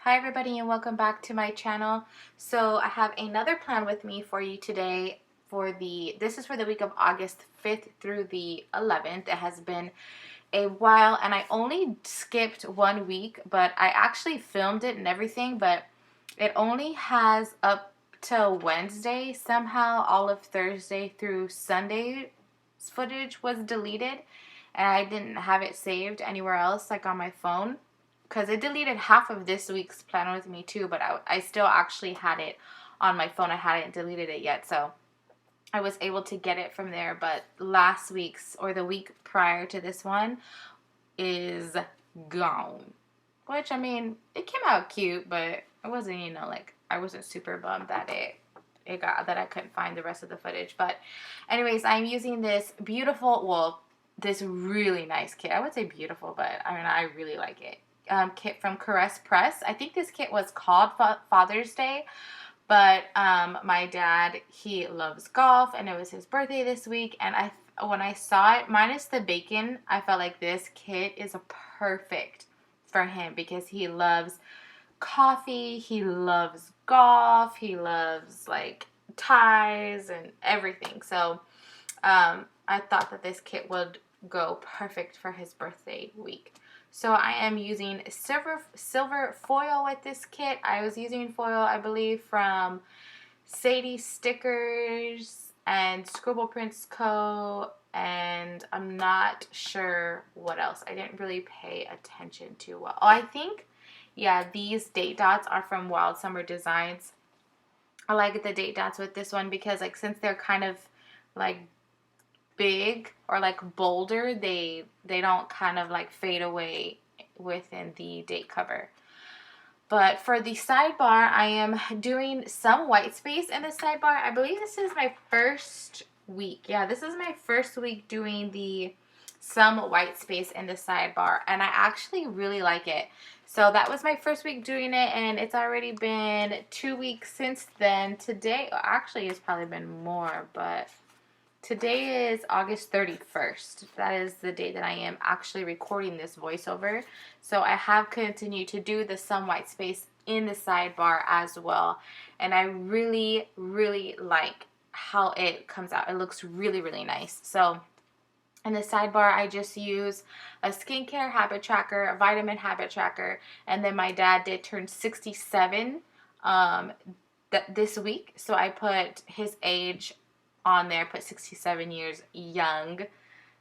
Hi everybody and welcome back to my channel. So I have another plan with me for you today this is for the week of August 5th through the 11th. It has been a while and I only skipped 1 week, but I actually filmed it and everything, but it only has up to Wednesday. Somehow all of Thursday through Sunday footage was deleted and I didn't have it saved anywhere else like on my phone because it deleted half of this week's plan with me too, but I still actually had it on my phone. I hadn't deleted it yet, so I was able to get it from there. But last week's, or the week prior to this one, is gone. Which, I mean, it came out cute, but it wasn't, like, I wasn't super bummed that that I couldn't find the rest of the footage. But anyways, I'm using this this really nice kit. I would say beautiful, but I mean, I really like it. Kit from Caress Press. I think this kit was called Father's Day, but my dad, he loves golf, and it was his birthday this week, and when I saw it, minus the bacon, I felt like this kit is perfect for him because he loves coffee, he loves golf, he loves like ties and everything. So I thought that this kit would go perfect for his birthday week. So I am using silver foil with this kit. I was using foil, I believe, from Sadie Stickers and Scribble Prints Co. And I'm not sure what else. I didn't really pay attention to well. Oh, I think, yeah, these date dots are from Wild Summer Designs. I like the date dots with this one because, like, since they're kind of like big or like bolder, they don't kind of like fade away within the date cover. But for the sidebar, I am doing some white space in the sidebar. I believe this is my first week. Yeah, this is my first week doing the some white space in the sidebar, and I actually really like it. So that was my first week doing it, and it's already been 2 weeks since then. Today, actually, it's probably been more, but today is August 31st. That is the day that I am actually recording this voiceover. So I have continued to do the some white space in the sidebar as well. And I really, really like how it comes out. It looks really, really nice. So in the sidebar, I just use a skincare habit tracker, a vitamin habit tracker, and then my dad did turn 67 um, this week. So I put his age on there, put 67 years young,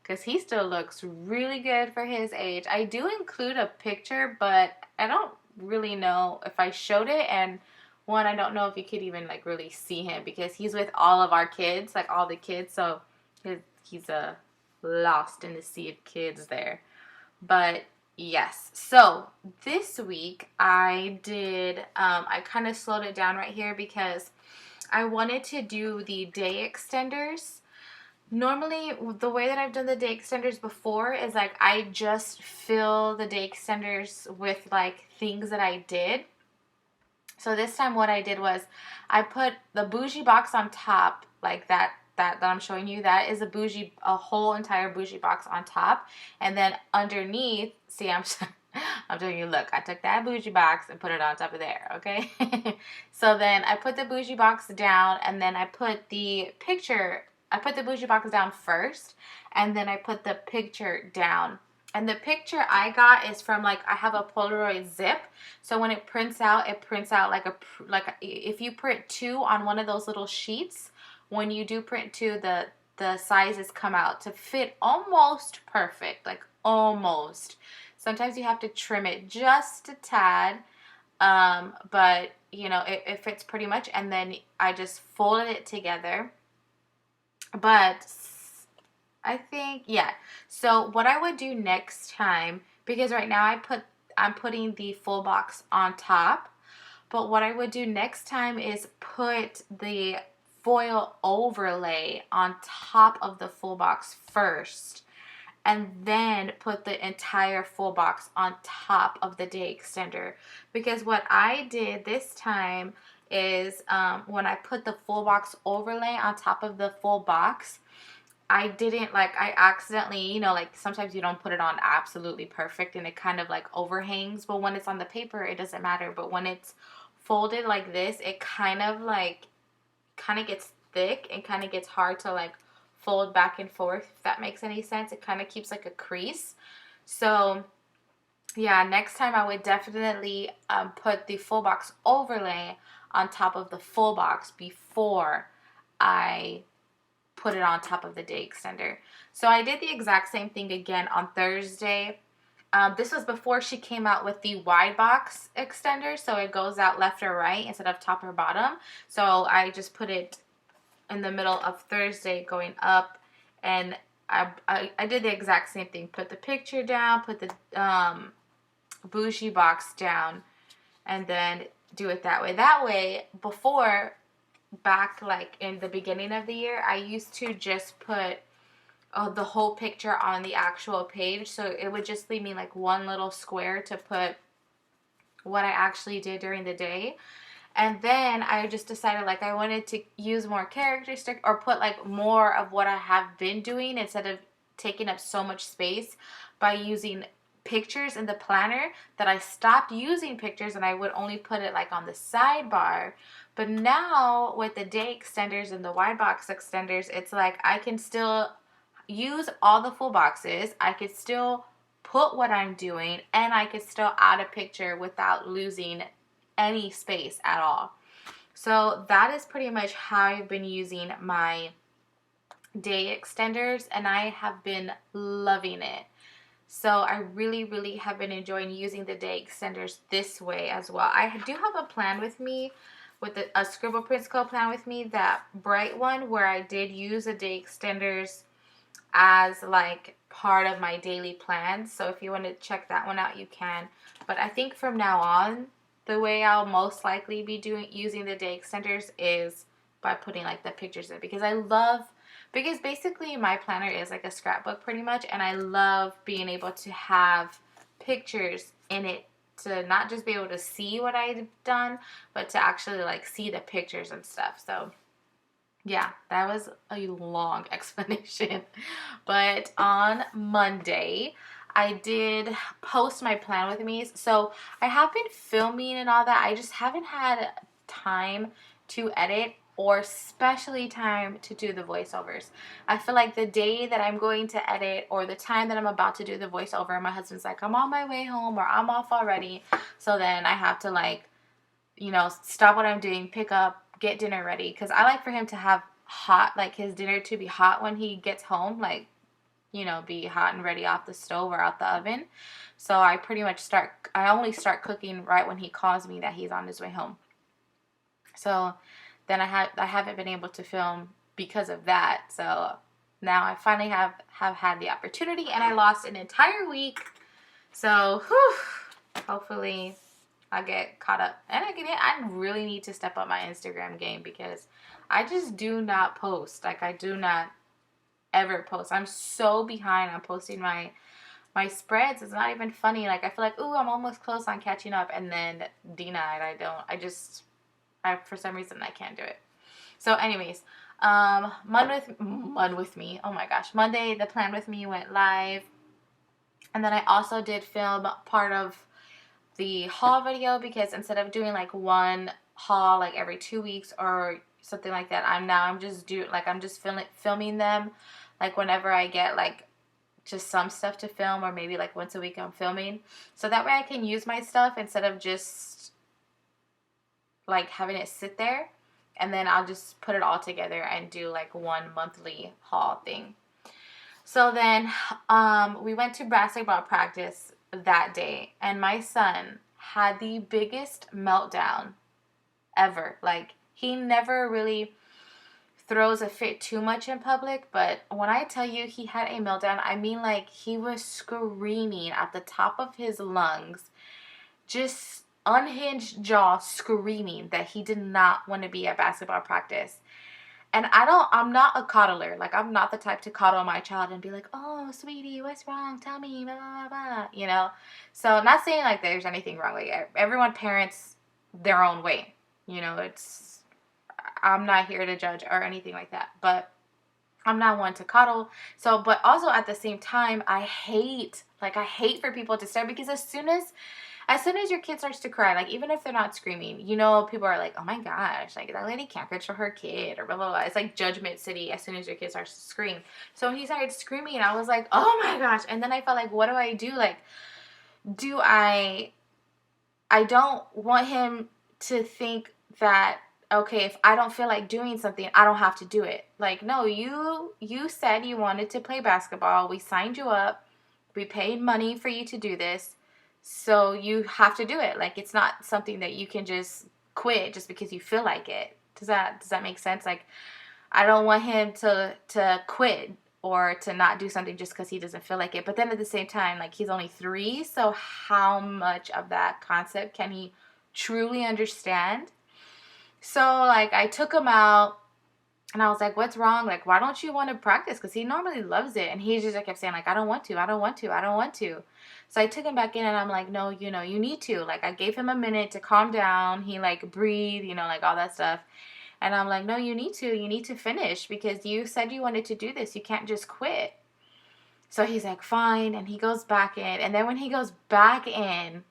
because he still looks really good for his age. I do include a picture, but I don't really know if I showed it, and one, I don't know if you could even like really see him because he's with all of our kids, like all the kids, so he's lost in the sea of kids there. But yes, so this week I did, I kind of slowed it down right here because I wanted to do the day extenders. Normally, the way that I've done the day extenders before is like I just fill the day extenders with like things that I did. So this time what I did was I put the bougie box on top, like that I'm showing you. That is a whole entire bougie box on top, and then underneath, see, I'm telling you, look, I took that bougie box and put it on top of there, okay? So then I put the bougie box down, and then I put the bougie box down first, and then I put the picture down. And the picture I got is from, like, I have a Polaroid zip. So when it prints out if you print two on one of those little sheets, when you do print two, the sizes come out to fit almost perfect, like almost. Sometimes you have to trim it just a tad, but it fits pretty much. And then I just folded it together. But I think, yeah. So what I would do next time, because right now I'm putting the full box on top, but what I would do next time is put the foil overlay on top of the full box first, and then put the entire full box on top of the day extender. Because what I did this time is when I put the full box overlay on top of the full box, I didn't like, I accidentally, you know, like sometimes you don't put it on absolutely perfect and it kind of like overhangs, but when it's on the paper it doesn't matter. But when it's folded like this, it kind of like kind of gets thick and kind of gets hard to like fold back and forth, if that makes any sense. It kind of keeps like a crease. So yeah, next time I would definitely put the full box overlay on top of the full box before I put it on top of the day extender. So I did the exact same thing again on Thursday. This was before she came out with the wide box extender, so it goes out left or right instead of top or bottom. So I just put it in the middle of Thursday going up, and I did the exact same thing. Put the picture down, put the bougie box down, and then do it that way. That way, before, back like in the beginning of the year, I used to just put the whole picture on the actual page, so it would just leave me like one little square to put what I actually did during the day. And then I just decided like I wanted to use more characteristic or put like more of what I have been doing instead of taking up so much space by using pictures in the planner, that I stopped using pictures and I would only put it like on the sidebar. But now with the day extenders and the wide box extenders, it's like I can still use all the full boxes. I could still put what I'm doing, and I could still add a picture without losing any space at all. So that is pretty much how I've been using my day extenders, and I have been loving it. So I really, really have been enjoying using the day extenders this way as well. I do have a plan with me, with a Scribble Prints Co. plan with me, that bright one where I did use the day extenders as like part of my daily plans. So if you want to check that one out, you can. But I think from now on, the way I'll most likely be using the day extenders is by putting like the pictures in, because basically my planner is like a scrapbook pretty much, and I love being able to have pictures in it, to not just be able to see what I've done, but to actually like see the pictures and stuff. So yeah, that was a long explanation. But on Monday, I did post my plan with me. So I have been filming and all that. I just haven't had time to edit, or especially time to do the voiceovers. I feel like the day that I'm going to edit, or the time that I'm about to do the voiceover, my husband's like, I'm on my way home, or I'm off already. So then I have to like, you know, stop what I'm doing, pick up, get dinner ready. Because I like for him to have hot, like his dinner to be hot when he gets home, like, you know, be hot and ready off the stove or out the oven. So I only start cooking right when he calls me that he's on his way home. So then I haven't been able to film because of that. So now I finally have had the opportunity, and I lost an entire week. So hopefully I'll get caught up. And I really need to step up my Instagram game, because I just do not post. Like, I do not ever post. I'm so behind on posting my spreads. It's not even funny. Like, I feel like, ooh, I'm almost close on catching up, and then denied. For some reason I can't do it. So anyways, Monday, the plan with me went live. And then I also did film part of the haul video, because instead of doing like one haul like every 2 weeks or something like that, I'm just filming them like whenever I get like just some stuff to film, or maybe like once a week I'm filming, so that way I can use my stuff instead of just like having it sit there, and then I'll just put it all together and do like one monthly haul thing. So then we went to basketball practice that day, and my son had the biggest meltdown ever. Like, he never really throws a fit too much in public, but when I tell you he had a meltdown, I mean like he was screaming at the top of his lungs, just unhinged jaw, screaming that he did not want to be at basketball practice. And I'm not a coddler. Like, I'm not the type to coddle my child and be like, oh, sweetie, what's wrong? Tell me, blah, blah, blah, you know? So I'm not saying, like, there's anything wrong. Like, everyone parents their own way. You know, I'm not here to judge or anything like that. But I'm not one to cuddle. So, but also at the same time, I hate for people to stare, because as soon as your kid starts to cry, like even if they're not screaming, you know, people are like, oh my gosh, like that lady can't control her kid or blah, blah, blah. It's like judgment city as soon as your kid starts to scream. So when he started screaming, I was like, oh my gosh. And then I felt like, what do I do? Like, do I don't want him to think that, okay, if I don't feel like doing something, I don't have to do it. Like, no, you said you wanted to play basketball. We signed you up. We paid money for you to do this. So you have to do it. Like, it's not something that you can just quit just because you feel like it. Does that make sense? Like, I don't want him to quit or to not do something just because he doesn't feel like it. But then at the same time, like, he's only 3, so how much of that concept can he truly understand? So like I took him out and I was like, what's wrong? Like, why don't you want to practice? Because he normally loves it. And he just like, kept saying, like, I don't want to, I don't want to, I don't want to. So I took him back in and I'm like, no, you know, you need to. Like, I gave him a minute to calm down. He like breathed, you know, like all that stuff. And I'm like, no, you need to. You need to finish because you said you wanted to do this. You can't just quit. So he's like, fine. And he goes back in. And then when he goes back in,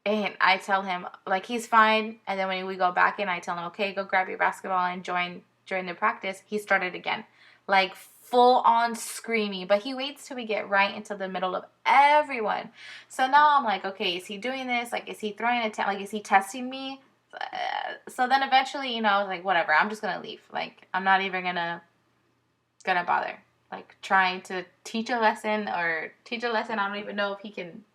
and I tell him, like, he's fine. And then when we go back in, I tell him, okay, go grab your basketball and join the practice. He started again. Like, full on screaming. But he waits till we get right into the middle of everyone. So now I'm like, okay, is he doing this? Like, is he throwing a like, is he testing me? So then eventually, you know, I was like, whatever, I'm just gonna leave. Like, I'm not even gonna bother. Like, trying to teach a lesson. I don't even know if he can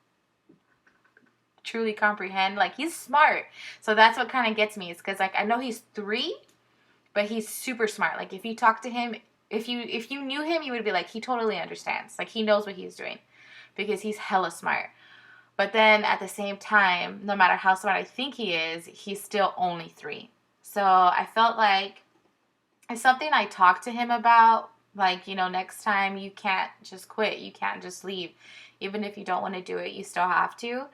truly comprehend. Like, he's smart. So that's what kind of gets me. Is because, like, I know he's 3, but he's super smart. Like, if you talk to him, if you knew him, you would be like, he totally understands. Like, he knows what he's doing because he's hella smart. But then at the same time, no matter how smart I think he is, he's still only 3. So I felt like it's something I talked to him about. Like, you know, next time you can't just quit. You can't just leave. Even if you don't want to do it, you still have to.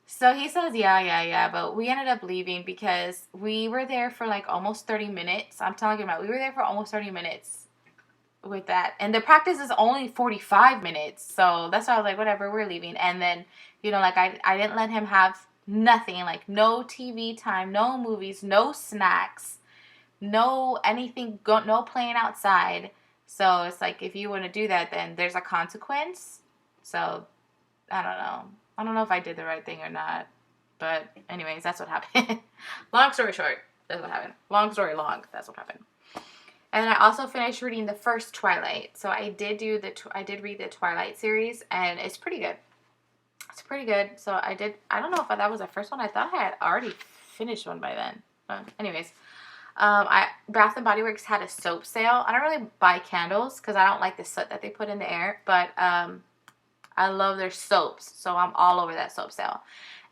So he says, yeah. But we ended up leaving because we were there for like almost 30 minutes. I'm talking about, we were there for almost 30 minutes with that. And the practice is only 45 minutes. So that's why I was like, whatever, we're leaving. And then, you know, like I didn't let him have nothing, like no TV time, no movies, no snacks, no anything, no playing outside. So it's like, if you want to do that, then there's a consequence. So I don't know. I don't know if I did the right thing or not. But anyways, that's what happened. Long story short, that's what happened. Long story long, that's what happened. And then I also finished reading the first Twilight. So I did read the Twilight series, and it's pretty good. It's pretty good. So I don't know if that was the first one. I thought I had already finished one by then. Anyways, Bath and Body Works had a soap sale. I don't really buy candles because I don't like the soot that they put in the air. But I love their soaps. So I'm all over that soap sale.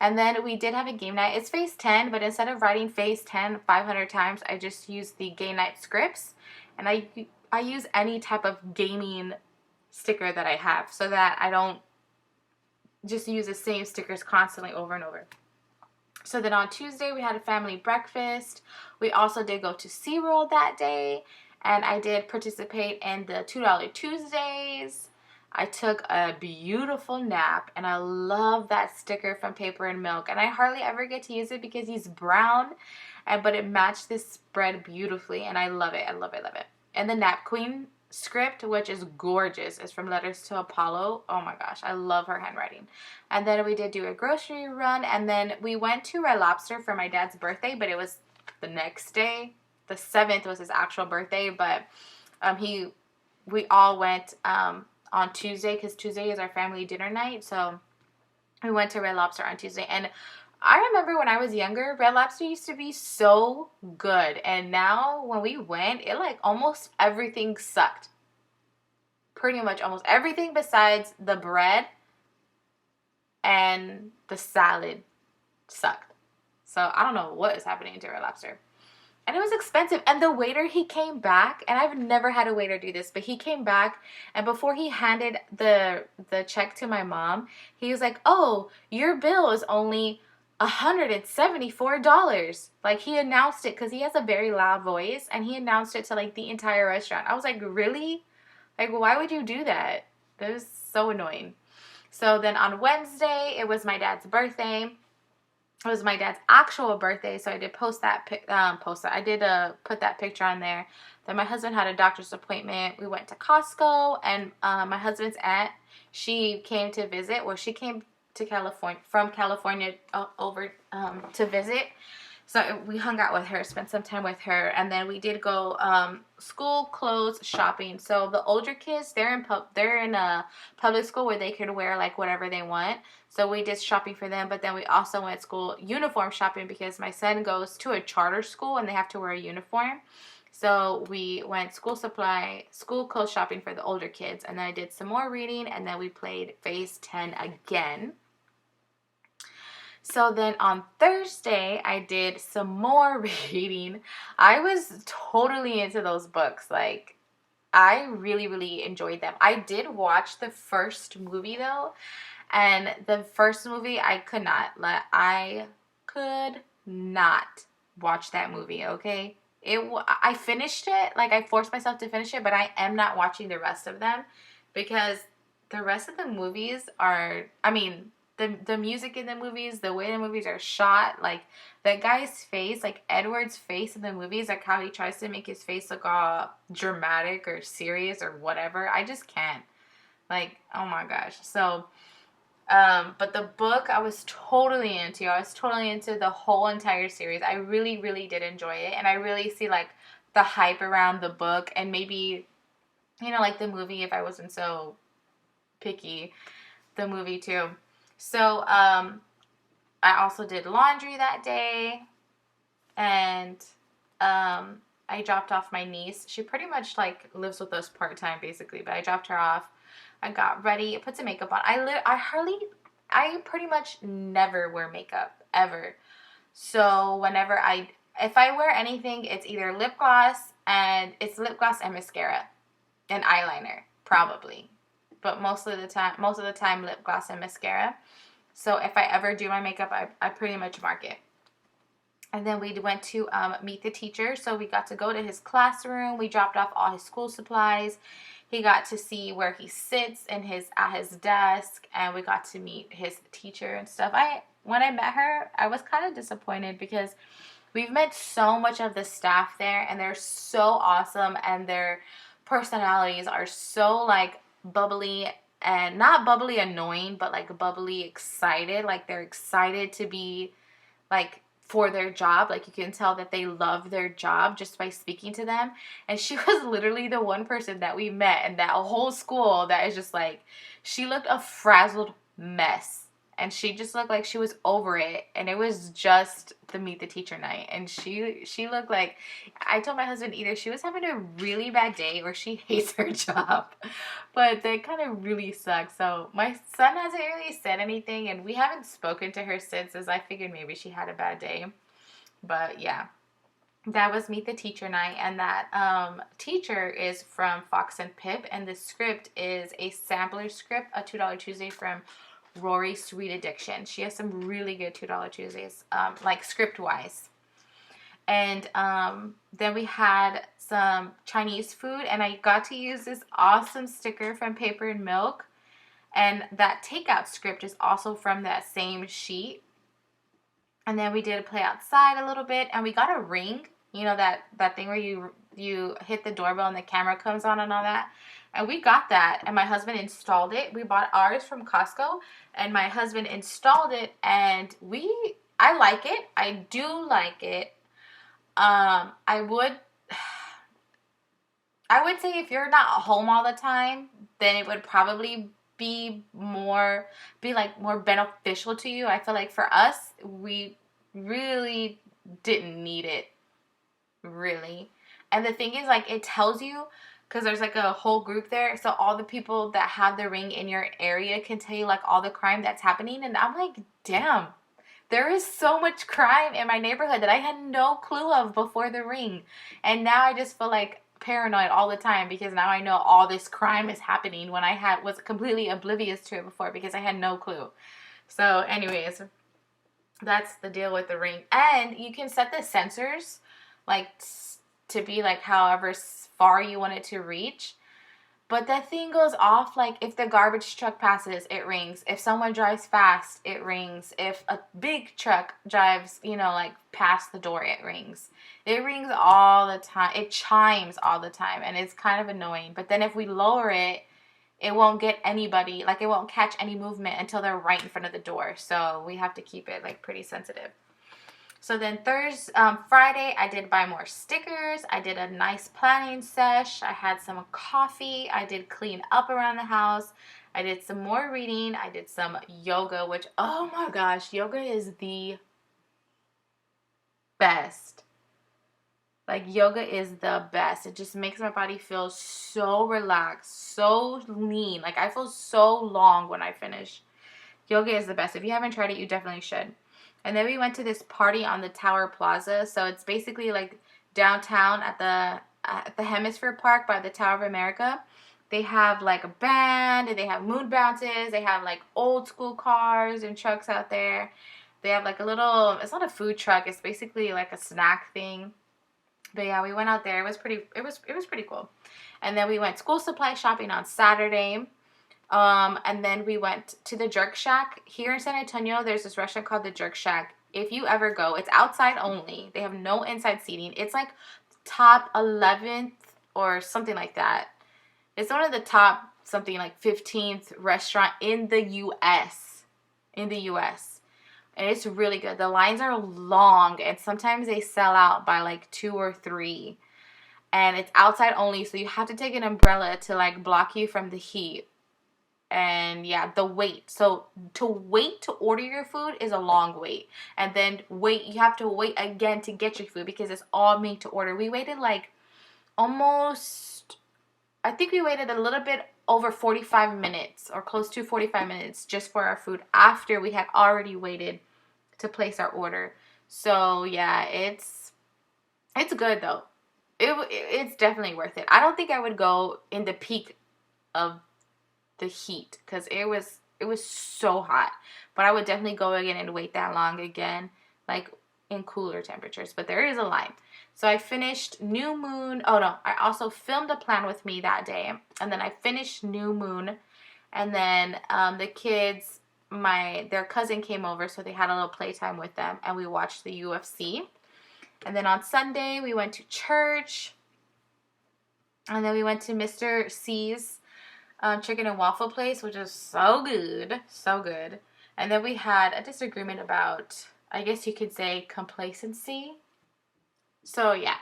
And then we did have a game night. It's phase 10, but instead of writing phase 10 500 times, I just used the game night scripts. And I use any type of gaming sticker that I have so that I don't just use the same stickers constantly over and over. So then on Tuesday, we had a family breakfast. We also did go to SeaWorld that day. And I did participate in the $2 Tuesdays. I took a beautiful nap, and I love that sticker from Paper and Milk. And I hardly ever get to use it because he's brown, but it matched this spread beautifully, and I love it. I love it, love it. And the Nap Queen script, which is gorgeous, is from Letters to Apollo. Oh my gosh, I love her handwriting. And then we did do a grocery run, and then we went to Red Lobster for my dad's birthday, but it was the next day. The 7th was his actual birthday, but we all went on Tuesday, because Tuesday is our family dinner night. So we went to Red Lobster on Tuesday. And I remember when I was younger, Red Lobster used to be so good. And now when we went, it like almost everything sucked. Pretty much almost everything besides the bread and the salad sucked. So I don't know what is happening to Red Lobster. And it was expensive. And the waiter, he came back, and I've never had a waiter do this, but he came back, and before he handed the check to my mom, he was like, oh, your bill is only $174. Like, he announced it because he has a very loud voice, and he announced it to like the entire restaurant. I was like, really? Like, why would you do that? That was so annoying. So then on Wednesday, it was my dad's birthday. It was my dad's actual birthday, so I did put that picture on there. Then my husband had a doctor's appointment. We went to Costco, and my husband's aunt, she came to visit. Well, she came to California from California over to visit. So we hung out with her, spent some time with her, and then we did go school clothes shopping. So the older kids, they're in a public school where they could wear like whatever they want. So we did shopping for them, but then we also went school uniform shopping because my son goes to a charter school and they have to wear a uniform. So we went school clothes shopping for the older kids, and then I did some more reading, and then we played Phase 10 again. So then on Thursday, I did some more reading. I was totally into those books. Like, I really, really enjoyed them. I did watch the first movie, though. And the first movie, I could not watch that movie, okay? I finished it. Like, I forced myself to finish it, but I am not watching the rest of them because the rest of the movies are, I mean, the music in the movies, the way the movies are shot, like that guy's face, like Edward's face in the movies, like how he tries to make his face look all dramatic or serious or whatever. I just can't. Like, oh my gosh. So, but the book I was totally into. I was totally into the whole entire series. I really, really did enjoy it. And I really see like the hype around the book, and maybe, you know, like the movie, if I wasn't so picky, the movie too. So, I also did laundry that day, and, I dropped off my niece. She pretty much, like, lives with us part-time, basically, but I dropped her off. I got ready, put some makeup on. I pretty much never wear makeup, ever. So, if I wear anything, it's either lip gloss and mascara and eyeliner, probably. But most of the time, lip gloss and mascara. So if I ever do my makeup, I pretty much mark it. And then we went to meet the teacher. So we got to go to his classroom. We dropped off all his school supplies. He got to see where he sits at his desk, and we got to meet his teacher and stuff. When I met her, I was kind of disappointed because we've met so much of the staff there, and they're so awesome, and their personalities are so like bubbly, and not bubbly annoying, but like bubbly excited. Like, they're excited to be like for their job. Like, you can tell that they love their job just by speaking to them. And she was literally the one person that we met in that whole school that is just like, she looked a frazzled mess. And she just looked like she was over it. And it was just the meet the teacher night. And she looked like, I told my husband either she was having a really bad day or she hates her job. But that kind of really sucks. So my son hasn't really said anything. And we haven't spoken to her since, as I figured maybe she had a bad day. But yeah. That was Meet the Teacher night. And that teacher is from Fox and Pip. And the script is a sampler script, a $2 Tuesday from Rory Sweet Addiction. She has some really good $2 Tuesdays, like script-wise. And then we had some Chinese food, and I got to use this awesome sticker from Paper and Milk. And that takeout script is also from that same sheet. And then we did play outside a little bit, and we got a ring. You know, that thing where you hit the doorbell and the camera comes on and all that. And we got that, and my husband installed it. We bought ours from Costco, and my husband installed it, and I like it. I do like it. I would say if you're not home all the time, then it would probably be more beneficial to you. I feel like for us, we really didn't need it, really. And the thing is, like, it tells you, because there's like a whole group there, so all the people that have the ring in your area can tell you like all the crime that's happening. And I'm like, damn, there is so much crime in my neighborhood that I had no clue of before the ring. And now I just feel like paranoid all the time because now I know all this crime is happening when I was completely oblivious to it before because I had no clue. So anyways, That's the deal with the Ring. And you can set the sensors like to be like however far you want it to reach. But that thing goes off like if the garbage truck passes, it rings. If someone drives fast, it rings. If a big truck drives, like past the door, it rings. It rings all the time. It chimes all the time, and it's kind of annoying. But then if we lower it, it won't get anybody, like it won't catch any movement until they're right in front of the door. So we have to keep it like pretty sensitive. So then Friday, I did buy more stickers. I did a nice planning sesh. I had some coffee. I did clean up around the house. I did some more reading. I did some yoga, which, oh my gosh, yoga is the best. Like, yoga is the best. It just makes my body feel so relaxed, so lean. Like, I feel so long when I finish. Yoga is the best. If you haven't tried it, you definitely should. And then we went to this party on the Tower Plaza. So it's basically like downtown at the Hemisphere Park by the Tower of America. They have like a band, and they have moon bounces. They have like old school cars and trucks out there. They have like a little, it's not a food truck. It's basically like a snack thing. But yeah, we went out there. It was pretty cool. And then we went school supply shopping on Saturday. And then we went to the Jerk Shack. Here in San Antonio, there's this restaurant called the Jerk Shack. If you ever go, it's outside only. They have no inside seating. It's like top 11th or something like that. It's one of the top something like 15th restaurant in the U.S. In the U.S. And it's really good. The lines are long, and sometimes they sell out by like 2 or 3. And it's outside only, so you have to take an umbrella to like block you from the heat. And yeah, the wait. So to wait to order your food is a long wait. And then you have to wait again to get your food because it's all made to order. We waited like I think we waited a little bit over 45 minutes or close to 45 minutes just for our food after we had already waited to place our order. So yeah, it's good though. It's definitely worth it. I don't think I would go in the peak of the heat because it was so hot, but I would definitely go again and wait that long again, like in cooler temperatures. But there is a line. So I finished New Moon. Oh no, I also filmed a plan with me that day, and then I finished New Moon, and then the kids, their cousin came over, so they had a little playtime with them, and we watched the UFC. And then on Sunday we went to church, and then we went to Mr. C's chicken and waffle place, which is so good, so good. And then we had a disagreement about, I guess you could say, complacency. So yeah.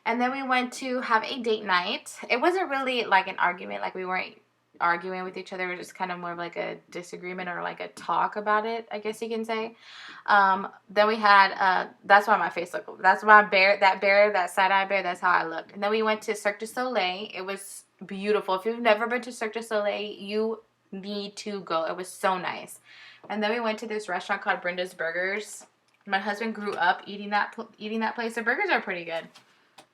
And then we went to have a date night. It wasn't really like an argument, like we weren't arguing with each other. It was just kind of more of like a disagreement or like a talk about it, I guess you can say. Then we had, that's why my face looked, that's why that side-eye bear, that's how I looked. And then we went to Cirque du Soleil. It was beautiful. If you've never been to Cirque du Soleil, you need to go. It was so nice. And then we went to this restaurant called Brenda's Burgers. My husband grew up eating that place. The burgers are pretty good,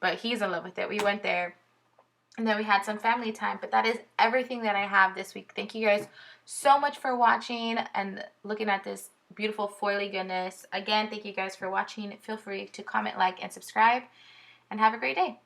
but he's in love with it. We went there, and then we had some family time. But that is everything that I have this week. Thank you guys so much for watching and looking at this beautiful foily goodness. Again, thank you guys for watching. Feel free to comment, like, and subscribe, and have a great day.